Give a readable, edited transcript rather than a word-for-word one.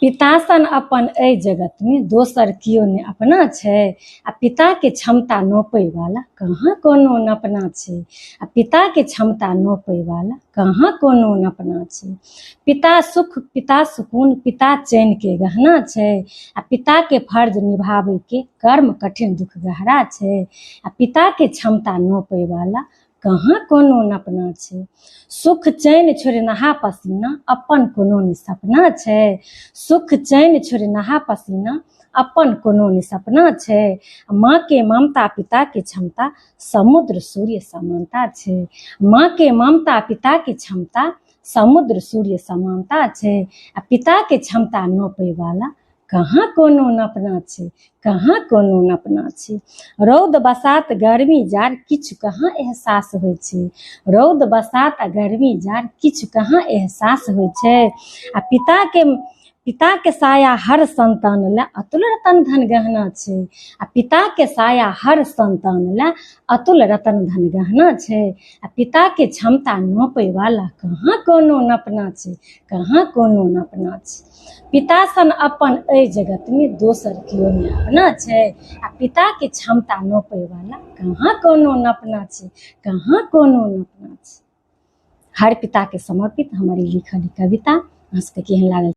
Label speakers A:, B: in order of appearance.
A: पिता सन अपन एहि जगत में दोसर कियो ने अपना छै। आ पिता के क्षमता नोपै वाला कहाँ कोनो नपना छै। आ पिता के क्षमता नोपै वाला कहाँ कोनो नपना छै। पिता सुख, पिता सुकून, पिता चैन के गहना छै। आ पिता के फर्ज निभावे के कर्म कठिन दुख गहरा छै। आ पिता के क्षमता नोपै वाला कहाँ कोनो नपना छै। सुख चैन छोड़े नहा पसीना अपन कोनो नि सपना छै। सुख चैन छोड़े नहा पसीना अपन कोनो नि सपना छै। माँ के ममता पिता के क्षमता समुद्र सूर्य समानता छै। माँ के ममता पिता के क्षमता समुद्र सूर्य समानता छै। आ पिता के क्षमता नोपै वाला कहाँ कोनो नपना छै, कहाँ कोनो नपना छै। रौद बसात गर्मी जाड़ किछु कहाँ एहसास होइ छै। रौद बसात आ गर्मी जाड़ किछु कहाँ एहसास होइ छै। आ पिता के साया हर संतान ला अतुल रतन धन गहना छै। आ पिता के साया हर संतान ला अतुल रतन धन गहना छै। आ पिता के क्षमता नोपै वाला कहाँ कोनो नपना छै, कहाँ कोनो नपना छै। पिता सन अपन एहि जगत में दोसर कियो ने अपना छै। आ पिता के क्षमता नोपै वाला कहाँ कोनो नपना छै, कहाँ कोनो नपना छै। हर पिता के समर्पित हमारी लिखल कविता। अहाँ सबके केहन लागल